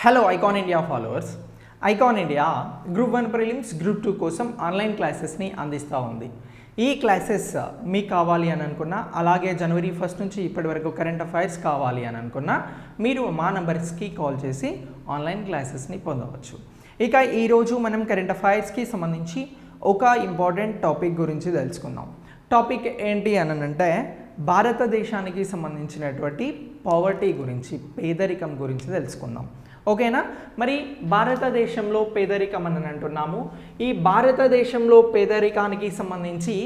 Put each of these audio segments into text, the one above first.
Hello icon India followers, icon India group 1 prelims group 2 కోసం online క్లాసెస్ని అందిస్తూ ఉంది. ఈ క్లాసెస్ మీకు కావాలి అని అనుకున్నా, అలాగే జనవరి 1 నుంచి ఇప్పటి వరకు కరెంట్ అఫైర్స్ కావాలి అని అనుకున్నా మీరు మా నంబర్స్కి కాల్ చేసి ఆన్లైన్ క్లాసెస్ని పొందవచ్చు. ఇక ఈరోజు మనం కరెంట్ అఫైర్స్కి సంబంధించి ఒక ఇంపార్టెంట్ టాపిక్ గురించి తెలుసుకుందాం. టాపిక్ ఏంటి అని అంటే భారతదేశానికి సంబంధించినటువంటి పావర్టీ గురించి, పేదరికం గురించి తెలుసుకుందాం. ఓకేనా? మరి భారతదేశంలో పేదరికం అని అంటున్నాము. ఈ భారతదేశంలో పేదరికానికి సంబంధించి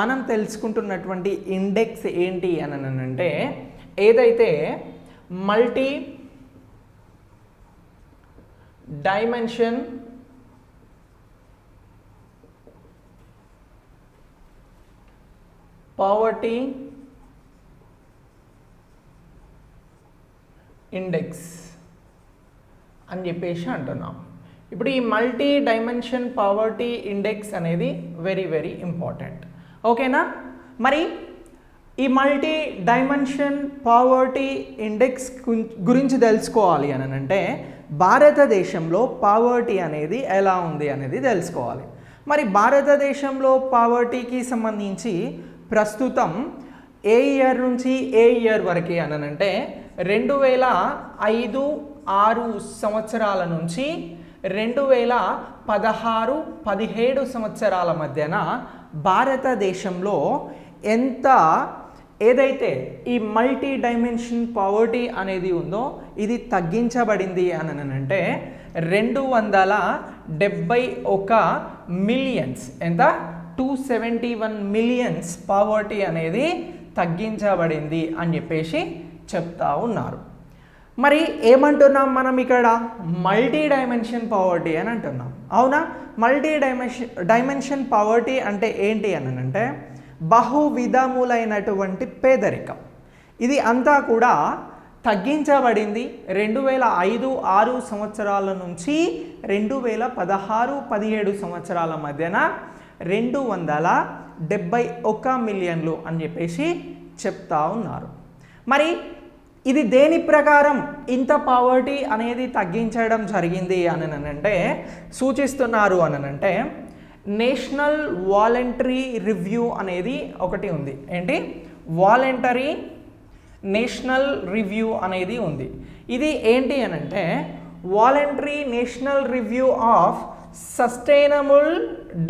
మనం తెలుసుకుంటున్నటువంటి ఇండెక్స్ ఏంటి అని అంటే ఏదైతే మల్టీ డైమెన్షన్ పావర్టీ ఇండెక్స్ అని చెప్పేసి అంటున్నాం. ఇప్పుడు ఈ మల్టీ డైమెన్షన్ పావర్టీ ఇండెక్స్ అనేది వెరీ వెరీ ఇంపార్టెంట్. ఓకేనా? మరి ఈ మల్టీ డైమెన్షన్ పావర్టీ ఇండెక్స్ గురించి తెలుసుకోవాలి అని అంటే భారతదేశంలో పావర్టీ అనేది ఎలా ఉంది అనేది తెలుసుకోవాలి. మరి భారతదేశంలో పావర్టీకి సంబంధించి ప్రస్తుతం ఏ ఇయర్ నుంచి ఏ ఇయర్ వరకు అని అంటే 2005-6 సంవత్సరాల నుంచి 2016-17 సంవత్సరాల మధ్యన భారతదేశంలో ఎంత ఏదైతే ఈ మల్టీ డైమెన్షన్ పావర్టీ అనేది ఉందో ఇది తగ్గించబడింది అని అంటే 271 మిలియన్స్, ఎంత 271 మిలియన్స్ పావర్టీ అనేది తగ్గించబడింది అని చెప్పేసి చెప్తా ఉన్నారు. మరి ఏమంటున్నాం మనం ఇక్కడ? మల్టీ డైమెన్షన్ పావర్టీ అని అంటున్నాం. అవునా? మల్టీ డైమెన్షన్ పావర్టీ అంటే ఏంటి అని అంటే బహువిధములైనటువంటి పేదరికం. ఇది అంతా కూడా తగ్గించబడింది 2005-6 సంవత్సరాల నుంచి 2016-17 సంవత్సరాల మధ్యన 271 మిలియన్లు అని చెప్పేసి చెప్తా ఉన్నారు. మరి ఇది దేని ప్రకారం ఇంత పావర్టీ అనేది తగ్గించడం జరిగింది అని అంటే సూచిస్తున్నారు అని అంటే నేషనల్ వాలంటరీ రివ్యూ అనేది ఒకటి ఉంది. ఏంటి? వాలంటరీ నేషనల్ రివ్యూ అనేది ఉంది. ఇది ఏంటి అని అంటే voluntary national review of sustainable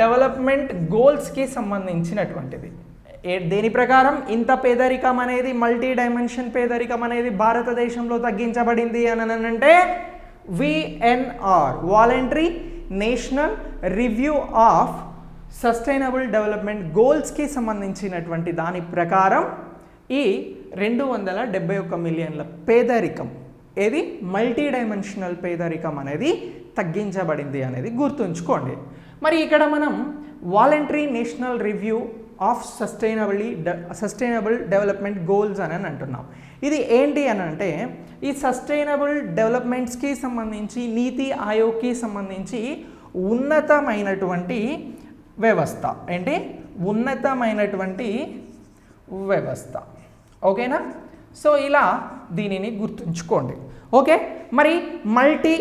development గోల్స్కి సంబంధించినటువంటిది. దేని ప్రకారం ఇంత పేదరికం అనేది, మల్టీ డైమెన్షన్ పేదరికం అనేది భారతదేశంలో తగ్గించబడింది అని అంటే VNR voluntary national review of sustainable development గోల్స్కి సంబంధించినటువంటి దాని ప్రకారం ఈ 271 మిలియన్ల పేదరికం ఏది మల్టీ డైమెన్షనల్ పేదరికం అనేది తగ్గించబడింది అనేది గుర్తుంచుకోండి. మరి ఇక్కడ మనం voluntary national review of sustainable development goals అని అంటున్నాం. ఇది ఏంటి అని అంటే ఈ సస్టైనబుల్ డెవలప్మెంట్స్కి సంబంధించి నీతి ఆయోగ్కి సంబంధించి ఉన్నతమైనటువంటి వ్యవస్థ. ఏంటి? ఉన్నతమైనటువంటి వ్యవస్థ. ఓకేనా? సో ఇలా దీనిని గుర్తుంచుకోండి. ఓకే? మరి మల్టీ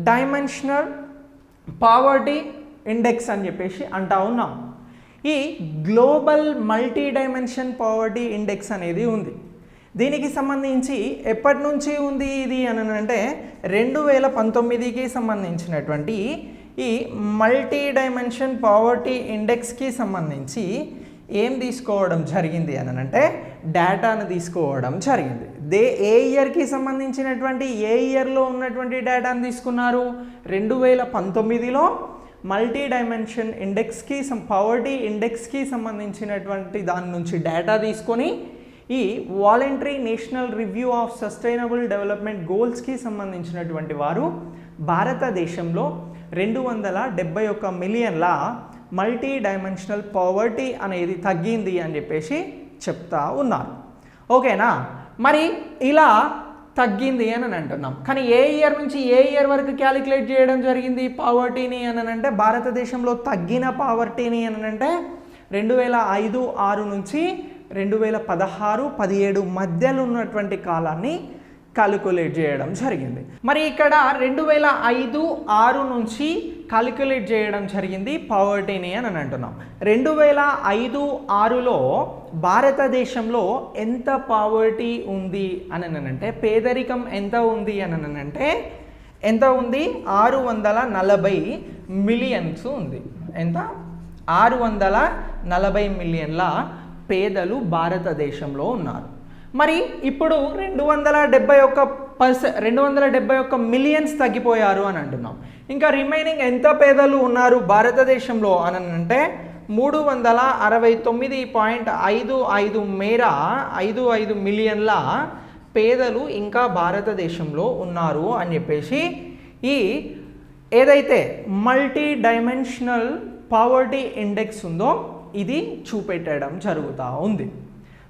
డైమెన్షనల్ పావర్టీ ఇండెక్స్ అని చెప్పేసి అంటా ఉన్నాం. ఈ global multi dimension poverty index అనేది ఉంది. దీనికి సంబంధించి ఎప్పటి నుంచి ఉంది ఇది అని అంటే 2019కి సంబంధించినటువంటి ఈ మల్టీ డైమెన్షన్ పావర్టీ ఇండెక్స్కి సంబంధించి ఏం తీసుకోవడం జరిగింది అని అంటే డేటాను తీసుకోవడం జరిగింది. ఏ ఇయర్కి సంబంధించినటువంటి ఏ ఇయర్లో ఉన్నటువంటి డేటాను తీసుకున్నారు? 2019లో మల్టీ డైమెన్షన్ ఇండెక్స్కి పావర్టీ ఇండెక్స్కి సంబంధించినటువంటి దాని నుంచి డేటా తీసుకొని ఈ voluntary national review of sustainable development గోల్స్కి సంబంధించినటువంటి వారు భారతదేశంలో 271 మిలియన్ల మల్టీ డైమెన్షనల్ పావర్టీ అనేది తగ్గింది అని చెప్పేసి చెప్తా ఉన్నారు. ఓకేనా? మరి ఇలా తగ్గింది అని అంటున్నాం. కానీ ఏ ఇయర్ నుంచి ఏ ఇయర్ వరకు క్యాలిక్యులేట్ చేయడం జరిగింది పావర్టీని అని అంటే భారతదేశంలో తగ్గిన పావర్టీని అని అంటే 2005-6 నుంచి 2016-17 మధ్యలో ఉన్నటువంటి కాలాన్ని కాలిక్యులేట్ చేయడం జరిగింది. మరి ఇక్కడ 2005-6 నుంచి కాలిక్యులేట్ చేయడం జరిగింది పావర్టీని అని అంటున్నాం. 2005-6లో భారతదేశంలో ఎంత పావర్టీ ఉంది అని అంటే, పేదరికం ఎంత ఉంది అని అంటే ఎంత ఉంది? 640 మిలియన్స్ ఉంది. ఎంత? 640 మిలియన్ల పేదలు భారతదేశంలో ఉన్నారు. మరి ఇప్పుడు 271 మిలియన్స్ తగ్గిపోయారు అని అంటున్నాం. ఇంకా రిమైనింగ్ ఎంత పేదలు ఉన్నారు భారతదేశంలో అని అంటే 369.55 మేర 55 మిలియన్ల పేదలు ఇంకా భారతదేశంలో ఉన్నారు అని చెప్పేసి ఈ ఏదైతే మల్టీ డైమెన్షనల్ పావర్టీ ఇండెక్స్ ఉందో ఇది చూపెట్టడం జరుగుతూ ఉంది.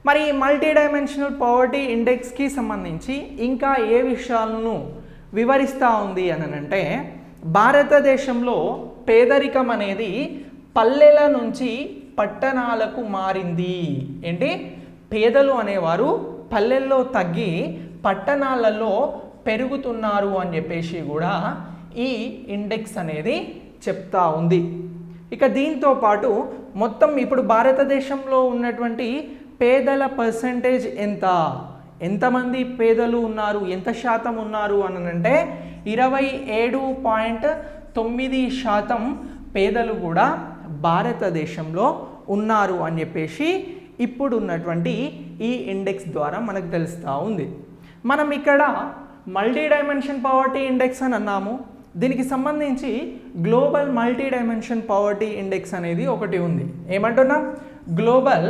మరి మల్టీ డైమెన్షనల్ పావర్టీ ఇండెక్స్కి సంబంధించి ఇంకా ఏ విషయాలను వివరిస్తూ ఉంది అని అంటే, భారతదేశంలో పేదరికం అనేది పల్లెల నుంచి పట్టణాలకు మారింది. ఏంటి? పేదలు అనేవారు పల్లెల్లో తగ్గి పట్టణాలలో పెరుగుతున్నారు అని చెప్పేసి కూడా ఈ ఇండెక్స్ అనేది చెప్తా ఉంది. ఇక దీంతో పాటు మొత్తం ఇప్పుడు భారతదేశంలో ఉన్నటువంటి పేదల పర్సంటేజ్ ఎంతమంది పేదలు ఉన్నారు, ఎంత శాతం ఉన్నారు అని అంటే 27.9% పేదలు కూడా భారతదేశంలో ఉన్నారు అని చెప్పేసి ఇప్పుడు ఉన్నటువంటి ఈ ఇండెక్స్ ద్వారా మనకు తెలుస్తూ ఉంది. మనం ఇక్కడ మల్టీ డైమెన్షన్ పావర్టీ ఇండెక్స్ అని అన్నాము. దీనికి సంబంధించి global multi dimension poverty index అనేది ఒకటి ఉంది. ఏమంటున్నాం? Global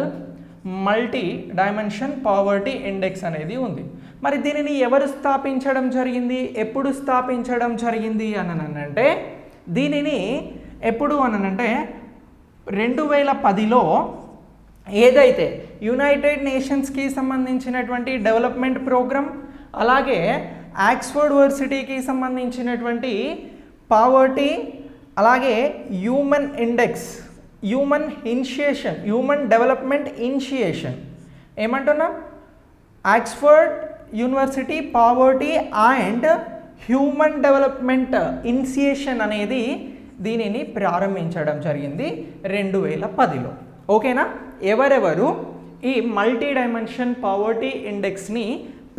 multi dimension poverty index అనేది ఉంది. మరి దీనిని ఎవరు స్థాపించడం జరిగింది, ఎప్పుడు స్థాపించడం జరిగింది అని అంటే, దీనిని ఎప్పుడు అని అంటే 2010లో ఏదైతే యునైటెడ్ నేషన్స్కి సంబంధించినటువంటి డెవలప్మెంట్ ప్రోగ్రామ్, అలాగే ఆక్స్ఫర్డ్ యూనివర్సిటీకి సంబంధించినటువంటి పావర్టీ, అలాగే human index, human development initiation, ఏమంటున్నా? Oxford university poverty and human development initiation అనేది దీనిని ప్రారంభించడం జరిగింది 2010లో. ఓకేనా? ఎవరెవరు ఈ మల్టీ డైమెన్షన్ పావర్టీ ఇండెక్స్ని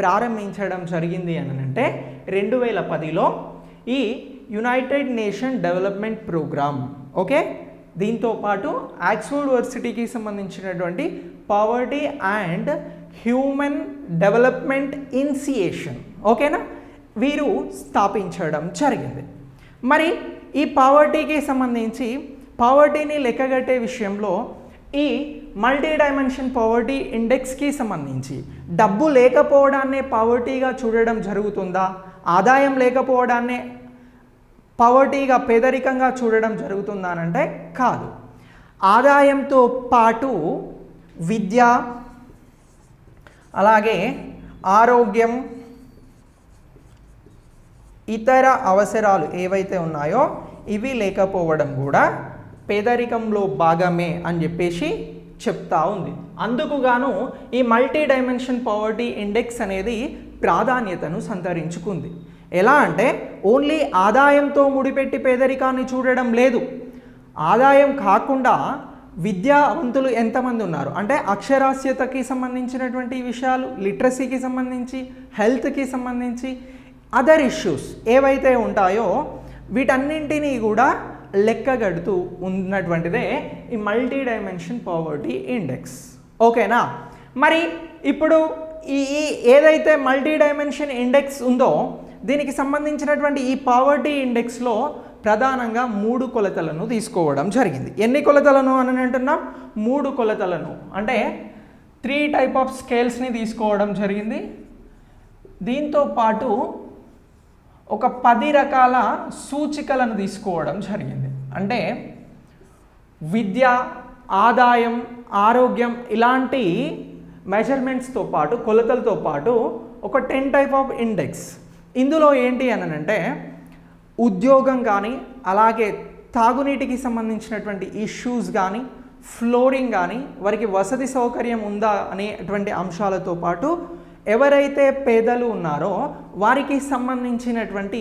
ప్రారంభించడం జరిగింది అని అంటే 2010లో ఈ united nation development programme. Okay, దీంతో పాటు ఆక్స్ఫర్డ్ యూనివర్సిటీకి సంబంధించినటువంటి poverty and human development initiation, ఓకేనా, వీరు స్థాపించడం జరిగింది. మరి ఈ పావర్టీకి సంబంధించి పావర్టీని లెక్కగట్టే విషయంలో ఈ మల్టీ డైమెన్షన్ పావర్టీ ఇండెక్స్కి సంబంధించి డబ్బు లేకపోవడాన్నే పావర్టీగా చూడడం జరుగుతుందా, ఆదాయం లేకపోవడాన్నే పావర్టీగా పేదరికంగా చూడడం జరుగుతుందా అని అంటే కాదు. ఆదాయంతో పాటు విద్య, అలాగే ఆరోగ్యం, ఇతర అవసరాలు ఏవైతే ఉన్నాయో ఇవి లేకపోవడం కూడా పేదరికంలో భాగమే అని చెప్పేసి చెప్తా ఉంది. అందుకు గాను ఈ మల్టీ డైమెన్షన్ పావర్టీ ఇండెక్స్ అనేది ప్రాధాన్యతను సంతరించుకుంది. ఎలా అంటే ఓన్లీ ఆదాయంతో ముడిపెట్టి పేదరికాన్ని చూడడం లేదు. ఆదాయం కాకుండా విద్యావంతులు ఎంతమంది ఉన్నారు అంటే అక్షరాస్యతకి సంబంధించినటువంటి విషయాలు, లిటరసీకి సంబంధించి, హెల్త్కి సంబంధించి, అదర్ ఇష్యూస్ ఏవైతే ఉంటాయో వీటన్నింటినీ కూడా లెక్కగడుతూ ఉన్నటువంటిదే ఈ మల్టీ డైమెన్షన్ పావర్టీ ఇండెక్స్. ఓకేనా? మరి ఇప్పుడు ఈ ఏదైతే మల్టీ డైమెన్షన్ ఇండెక్స్ ఉందో దీనికి సంబంధించినటువంటి ఈ పావర్టీ ఇండెక్స్లో ప్రధానంగా 3 కొలతలను తీసుకోవడం జరిగింది. ఎన్ని కొలతలను అని అంటున్నాం? 3 కొలతలను, అంటే 3 టైప్ ఆఫ్ స్కేల్స్ని తీసుకోవడం జరిగింది. దీంతో పాటు ఒక 10 రకాల సూచికలను తీసుకోవడం జరిగింది. అంటే విద్య, ఆదాయం, ఆరోగ్యం ఇలాంటి మెజర్మెంట్స్తో పాటు, కొలతలతో పాటు ఒక 10 టైప్ ఆఫ్ ఇండెక్స్. ఇందులో ఏంటి అని అంటే ఉద్యోగం కానీ, అలాగే తాగునీటికి సంబంధించినటువంటి ఇష్యూస్ కానీ, ఫ్లోరింగ్ కానీ, వారికి వసతి సౌకర్యం ఉందా అనేటువంటి అంశాలతో పాటు ఎవరైతే పేదలు ఉన్నారో వారికి సంబంధించినటువంటి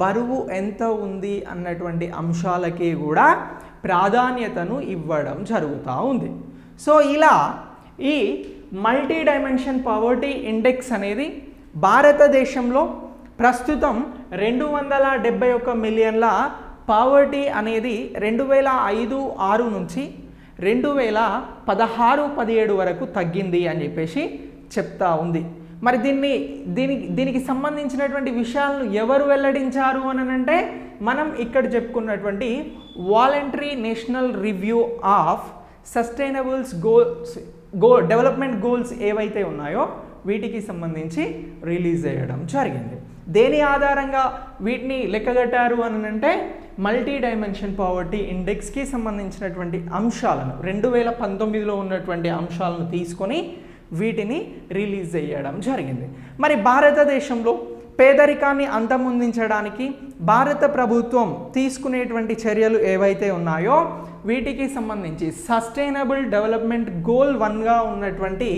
బరువు ఎంత ఉంది అన్నటువంటి అంశాలకి కూడా ప్రాధాన్యతను ఇవ్వడం జరుగుతూ ఉంది. సో ఇలా ఈ మల్టీ డైమెన్షన్ పావర్టీ ఇండెక్స్ అనేది భారతదేశంలో ప్రస్తుతం 271 మిలియన్ల పావర్టీ అనేది 2005-06 నుంచి 2016-17 వరకు తగ్గింది అని చెప్పేసి చెప్తా ఉంది. మరి దీనికి సంబంధించినటువంటి విషయాలను ఎవరు వెల్లడించారు అని అంటే మనం ఇక్కడ చెప్పుకున్నటువంటి voluntary national review of sustainables development goals ఏవైతే ఉన్నాయో వీటికి సంబంధించి రిలీజ్ చేయడం జరిగింది. దేని ఆధారంగా వీటిని లెక్కగట్టారు అని అంటే మల్టీ డైమెన్షన్ పావర్టీ ఇండెక్స్కి సంబంధించినటువంటి అంశాలను 2019లో ఉన్నటువంటి అంశాలను తీసుకొని వీటిని రిలీజ్ చేయడం జరిగింది. మరి భారతదేశంలో పేదరికాన్ని అంతమొందించడానికి భారత ప్రభుత్వం తీసుకునేటువంటి చర్యలు ఏవైతే ఉన్నాయో వీటికి సంబంధించి సస్టైనబుల్ డెవలప్మెంట్ గోల్ 1గా ఉన్నటువంటి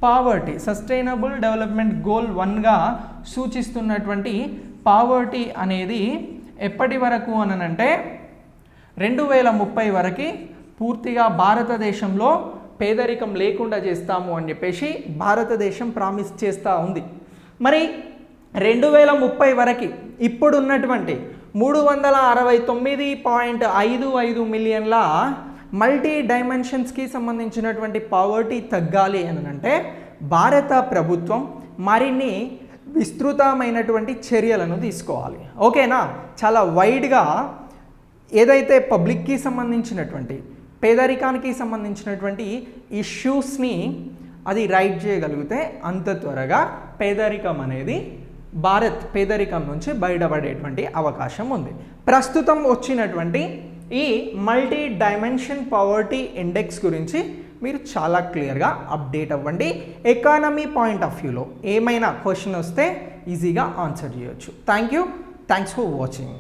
పావర్టీ, సస్టైనబుల్ డెవలప్మెంట్ గోల్ 1గా సూచిస్తున్నటువంటి పావర్టీ అనేది ఎప్పటి వరకు అనంటే 2030 వరకు పూర్తిగా భారతదేశంలో పేదరికం లేకుండా చేస్తాము అని చెప్పేసి భారతదేశం ప్రామిస్ చేస్తూ ఉంది. మరి 2030 వరకు ఇప్పుడున్నటువంటి 369.55 మిలియన్ల మల్టీ డైమెన్షన్స్కి సంబంధించినటువంటి పావర్టీ తగ్గాలి అని అంటే భారత ప్రభుత్వం మరిన్ని విస్తృతమైనటువంటి చర్యలను తీసుకోవాలి. ఓకేనా? చాలా వైడ్గా ఏదైతే పబ్లిక్కి సంబంధించినటువంటి పేదరికానికి సంబంధించినటువంటి ఇష్యూస్ని అది రైట్ చేయగలిగితే అంత త్వరగా పేదరికం అనేది పేదరికం నుంచి బయటపడేటువంటి అవకాశం ఉంది. ప్రస్తుతం వచ్చినటువంటి ఈ మల్టీ డైమెన్షన్ పావర్టీ ఇండెక్స్ గురించి మీరు చాలా క్లియర్గా అప్డేట్ అవ్వండి. ఎకానమీ పాయింట్ ఆఫ్ వ్యూలో ఏమైనా క్వశ్చన్ వస్తే ఈజీగా ఆన్సర్ చేయొచ్చు. Thanks for watching.